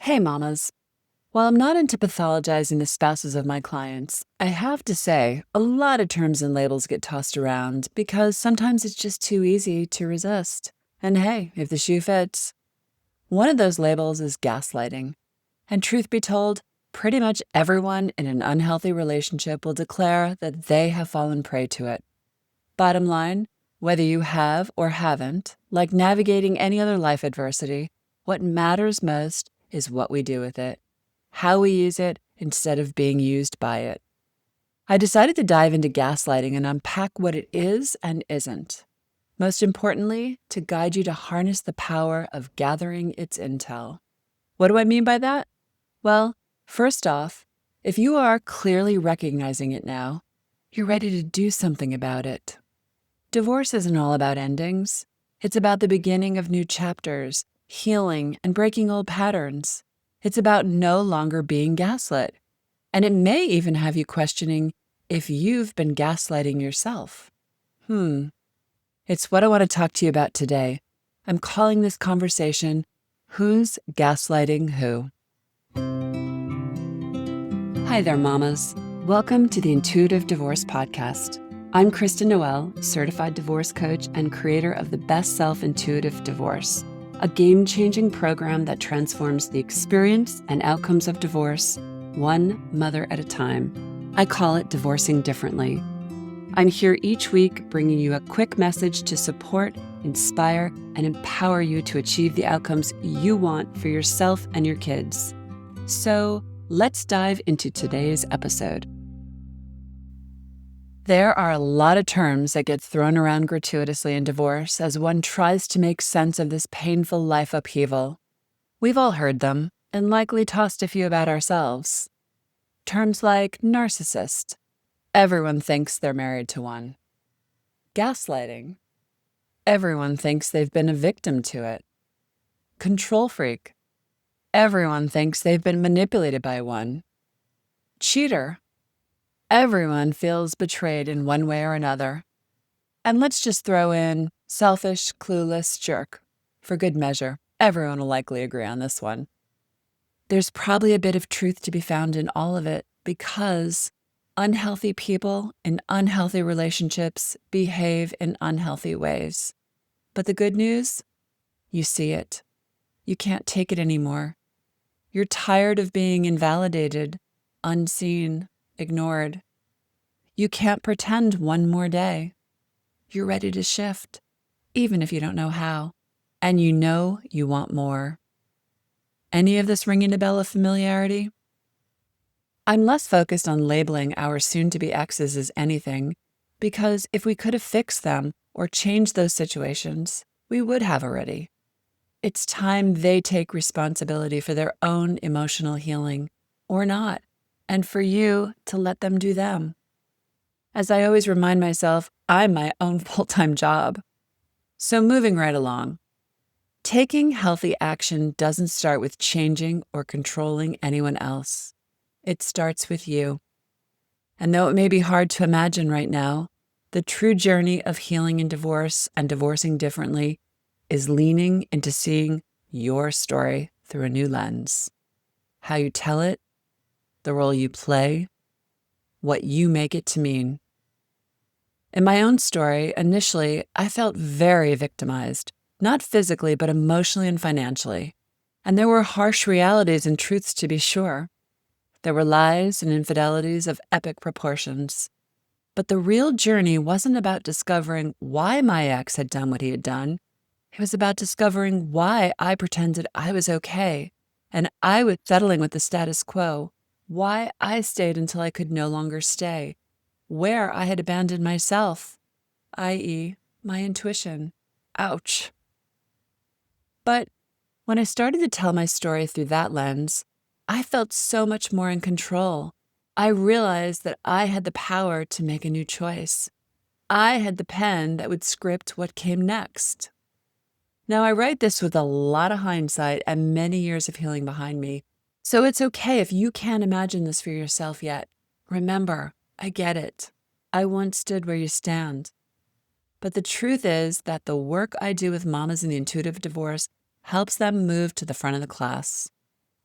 Hey, mamas. While I'm not into pathologizing the spouses of my clients, I have to say a lot of terms and labels get tossed around because sometimes it's just too easy to resist. And hey, if the shoe fits. One of those labels is gaslighting. And truth be told, pretty much everyone in an unhealthy relationship will declare that they have fallen prey to it. Bottom line, whether you have or haven't, like navigating any other life adversity, what matters most is what we do with it, how we use it instead of being used by it. I decided to dive into gaslighting and unpack what it is and isn't. Most importantly, to guide you to harness the power of gathering its intel. What do I mean by that? Well, first off, if you are clearly recognizing it now, you're ready to do something about it. Divorce isn't all about endings. It's about the beginning of new chapters, healing, and breaking old patterns. It's about no longer being gaslit. And it may even have you questioning if you've been gaslighting yourself. It's what I want to talk to you about today. I'm calling this conversation, Who's Gaslighting Who? Hi there, mamas. Welcome to the Intuitive Divorce Podcast. I'm Kristen Noel, certified divorce coach and creator of the Best Self Intuitive Divorce, a game-changing program that transforms the experience and outcomes of divorce, one mother at a time. I call it Divorcing Differently. I'm here each week bringing you a quick message to support, inspire, and empower you to achieve the outcomes you want for yourself and your kids. So let's dive into today's episode. There are a lot of terms that get thrown around gratuitously in divorce as one tries to make sense of this painful life upheaval. We've all heard them and likely tossed a few about ourselves. Terms like narcissist. Everyone thinks they're married to one. Gaslighting. Everyone thinks they've been a victim to it. Control freak. Everyone thinks they've been manipulated by one. Cheater. Everyone feels betrayed in one way or another. And let's just throw in selfish, clueless jerk. For good measure, everyone will likely agree on this one. There's probably a bit of truth to be found in all of it because unhealthy people in unhealthy relationships behave in unhealthy ways. But the good news? You see it. You can't take it anymore. You're tired of being invalidated, unseen, ignored. You can't pretend one more day. You're ready to shift, even if you don't know how. And you know you want more. Any of this ringing a bell of familiarity? I'm less focused on labeling our soon-to-be exes as anything, because if we could have fixed them or changed those situations, we would have already. It's time they take responsibility for their own emotional healing, or not, and for you to let them do them. As I always remind myself, I'm my own full-time job. So moving right along. Taking healthy action doesn't start with changing or controlling anyone else. It starts with you. And though it may be hard to imagine right now, the true journey of healing in divorce and divorcing differently is leaning into seeing your story through a new lens. How you tell it, the role you play, what you make it to mean. In my own story, initially, I felt very victimized, not physically, but emotionally and financially. And there were harsh realities and truths to be sure. There were lies and infidelities of epic proportions. But the real journey wasn't about discovering why my ex had done what he had done. It was about discovering why I pretended I was okay and I was settling with the status quo, why I stayed until I could no longer stay, where I had abandoned myself, i.e., my intuition. Ouch. But when I started to tell my story through that lens, I felt so much more in control. I realized that I had the power to make a new choice. I had the pen that would script what came next. Now, I write this with a lot of hindsight and many years of healing behind me. So it's okay if you can't imagine this for yourself yet. Remember, I get it. I once stood where you stand. But the truth is that the work I do with mamas in the intuitive divorce helps them move to the front of the class.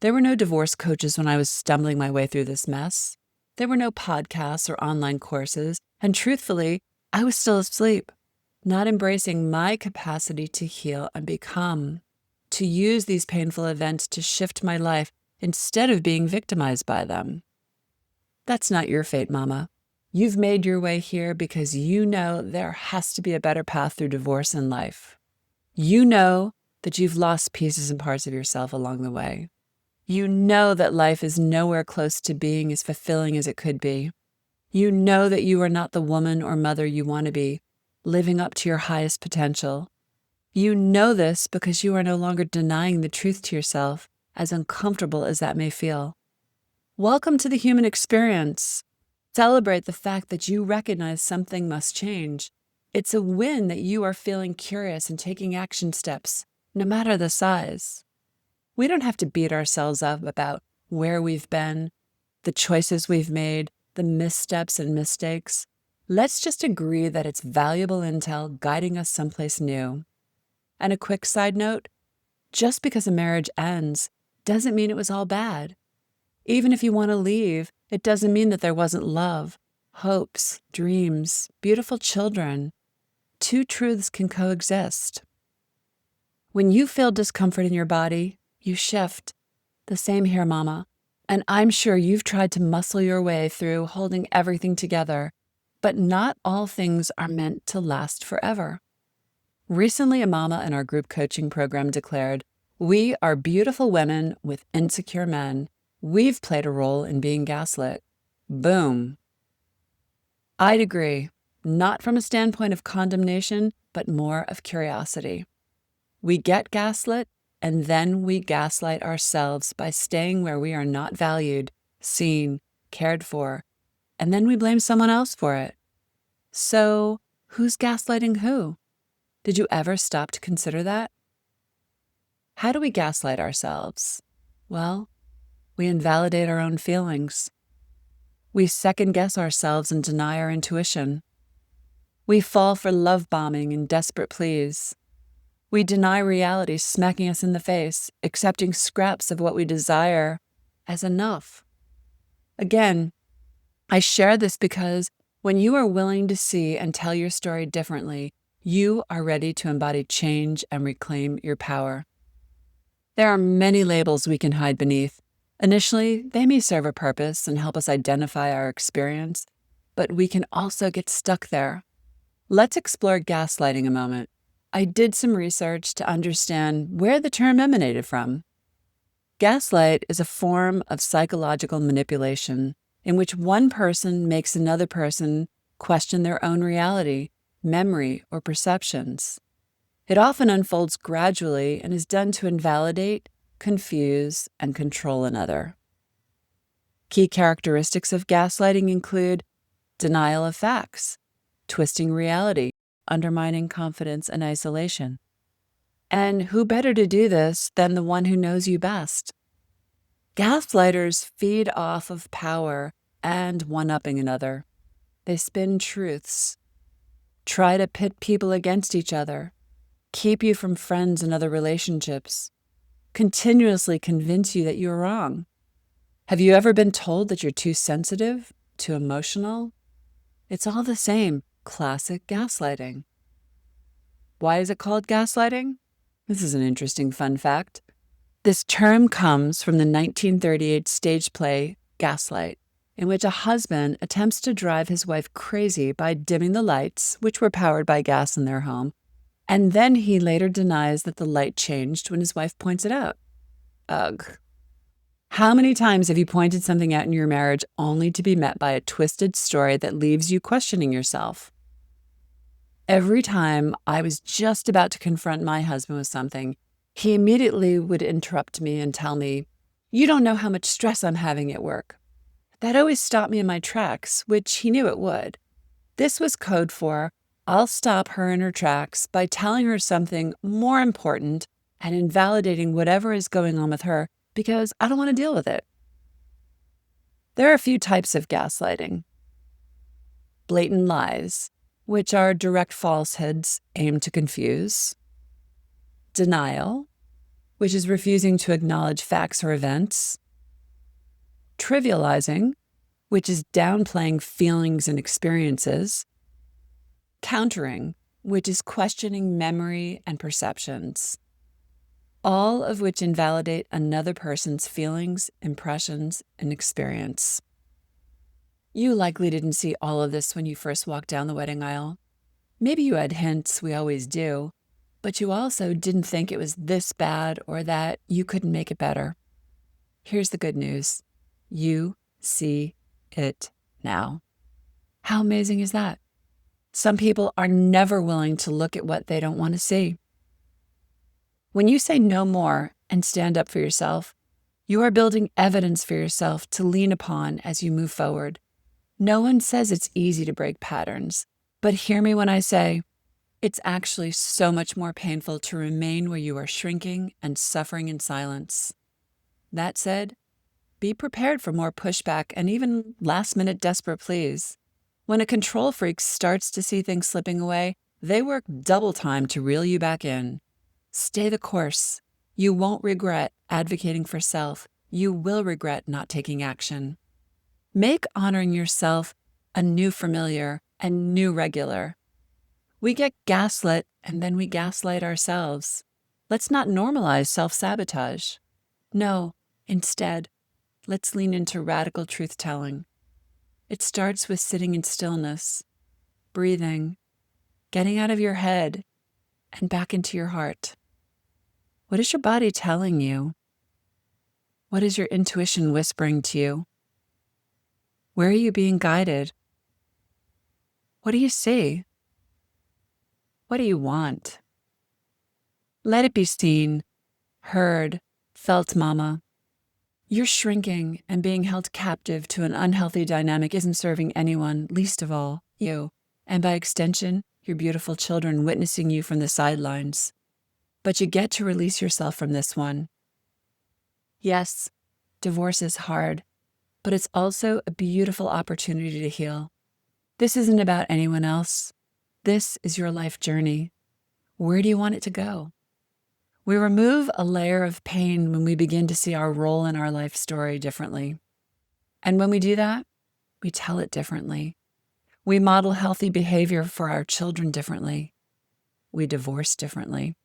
There were no divorce coaches when I was stumbling my way through this mess. There were no podcasts or online courses, and truthfully, I was still asleep, not embracing my capacity to heal and become, to use these painful events to shift my life instead of being victimized by them. That's not your fate, Mama. You've made your way here because you know there has to be a better path through divorce in life. You know that you've lost pieces and parts of yourself along the way. You know that life is nowhere close to being as fulfilling as it could be. You know that you are not the woman or mother you want to be, living up to your highest potential. You know this because you are no longer denying the truth to yourself, as uncomfortable as that may feel. Welcome to the human experience. Celebrate the fact that you recognize something must change. It's a win that you are feeling curious and taking action steps, no matter the size. We don't have to beat ourselves up about where we've been, the choices we've made, the missteps and mistakes. Let's just agree that it's valuable intel guiding us someplace new. And a quick side note, just because a marriage ends doesn't mean it was all bad. Even if you want to leave, it doesn't mean that there wasn't love, hopes, dreams, beautiful children. Two truths can coexist. When you feel discomfort in your body, you shift. The same here, Mama. And I'm sure you've tried to muscle your way through holding everything together, but not all things are meant to last forever. Recently, a mama in our group coaching program declared, "We are beautiful women with insecure men. We've played a role in being gaslit." Boom. I'd agree, not from a standpoint of condemnation, but more of curiosity. We get gaslit, and then we gaslight ourselves by staying where we are not valued, seen, cared for, and then we blame someone else for it. So, who's gaslighting who? Did you ever stop to consider that? How do we gaslight ourselves? Well, we invalidate our own feelings. We second-guess ourselves and deny our intuition. We fall for love bombing and desperate pleas. We deny reality smacking us in the face, accepting scraps of what we desire as enough. Again, I share this because when you are willing to see and tell your story differently, you are ready to embody change and reclaim your power. There are many labels we can hide beneath. Initially, they may serve a purpose and help us identify our experience, but we can also get stuck there. Let's explore gaslighting a moment. I did some research to understand where the term emanated from. Gaslight is a form of psychological manipulation in which one person makes another person question their own reality, memory, or perceptions. It often unfolds gradually and is done to invalidate, confuse, and control another. Key characteristics of gaslighting include denial of facts, twisting reality, undermining confidence and isolation. And who better to do this than the one who knows you best? Gaslighters feed off of power and one-upping another. They spin truths, try to pit people against each other, keep you from friends and other relationships, continuously convince you that you're wrong. Have you ever been told that you're too sensitive, too emotional? It's all the same. Classic gaslighting. Why is it called gaslighting? This is an interesting fun fact. This term comes from the 1938 stage play Gaslight, in which a husband attempts to drive his wife crazy by dimming the lights, which were powered by gas in their home, and then he later denies that the light changed when his wife points it out. Ugh. How many times have you pointed something out in your marriage only to be met by a twisted story that leaves you questioning yourself? Every time I was just about to confront my husband with something, he immediately would interrupt me and tell me, "You don't know how much stress I'm having at work." That always stopped me in my tracks, which he knew it would. This was code for, I'll stop her in her tracks by telling her something more important and invalidating whatever is going on with her because I don't want to deal with it. There are a few types of gaslighting. Blatant lies, which are direct falsehoods aimed to confuse. Denial, which is refusing to acknowledge facts or events. Trivializing, which is downplaying feelings and experiences. Countering, which is questioning memory and perceptions. All of which invalidate another person's feelings, impressions, and experience. You likely didn't see all of this when you first walked down the wedding aisle. Maybe you had hints, we always do, but you also didn't think it was this bad or that you couldn't make it better. Here's the good news. You see it now. How amazing is that? Some people are never willing to look at what they don't want to see. When you say no more and stand up for yourself, you are building evidence for yourself to lean upon as you move forward. No one says it's easy to break patterns, but hear me when I say, it's actually so much more painful to remain where you are shrinking and suffering in silence. That said, be prepared for more pushback and even last-minute desperate pleas. When a control freak starts to see things slipping away, they work double time to reel you back in. Stay the course. You won't regret advocating for self. You will regret not taking action. Make honoring yourself a new familiar and new regular. We get gaslit and then we gaslight ourselves. Let's not normalize self-sabotage. No, instead, let's lean into radical truth-telling. It starts with sitting in stillness, breathing, getting out of your head, and back into your heart. What is your body telling you? What is your intuition whispering to you? Where are you being guided? What do you see? What do you want? Let it be seen, heard, felt, mama. You're shrinking and being held captive to an unhealthy dynamic isn't serving anyone, least of all you, and by extension, your beautiful children witnessing you from the sidelines. But you get to release yourself from this one. Yes, divorce is hard, but it's also a beautiful opportunity to heal. This isn't about anyone else. This is your life journey. Where do you want it to go? We remove a layer of pain when we begin to see our role in our life story differently. And when we do that, we tell it differently. We model healthy behavior for our children differently. We divorce differently.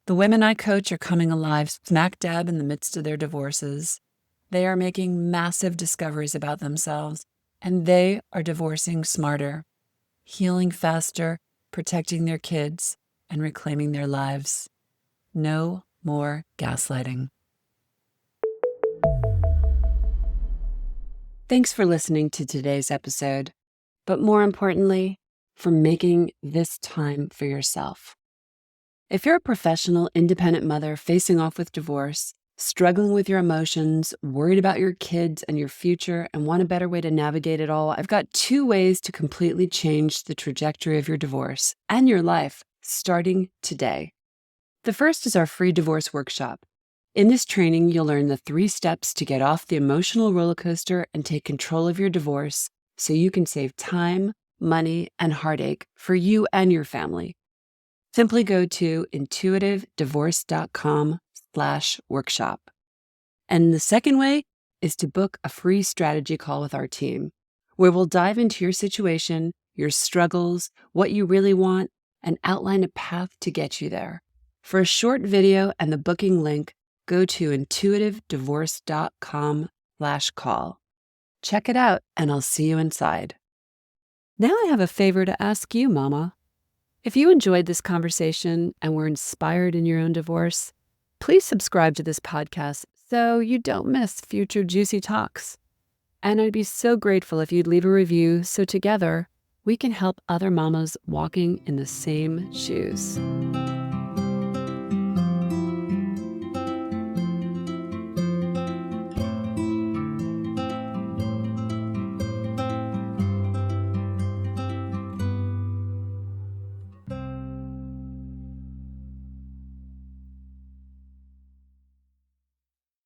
The women I coach are coming alive smack dab in the midst of their divorces. They are making massive discoveries about themselves, and they are divorcing smarter, healing faster, protecting their kids, and reclaiming their lives. No more gaslighting. Thanks for listening to today's episode, but more importantly, for making this time for yourself. If you're a professional, independent mother facing off with divorce, struggling with your emotions, worried about your kids and your future, and want a better way to navigate it all, I've got 2 ways to completely change the trajectory of your divorce and your life starting today. The first is our free divorce workshop. In this training, you'll learn the 3 steps to get off the emotional roller coaster and take control of your divorce so you can save time, money, and heartache for you and your family. Simply go to intuitivedivorce.com/workshop. And the second way is to book a free strategy call with our team, where we'll dive into your situation, your struggles, what you really want, and outline a path to get you there. For a short video and the booking link, go to intuitivedivorce.com/call. Check it out, and I'll see you inside. Now I have a favor to ask you, Mama. If you enjoyed this conversation and were inspired in your own divorce, please subscribe to this podcast so you don't miss future juicy talks. And I'd be so grateful if you'd leave a review so together we can help other mamas walking in the same shoes.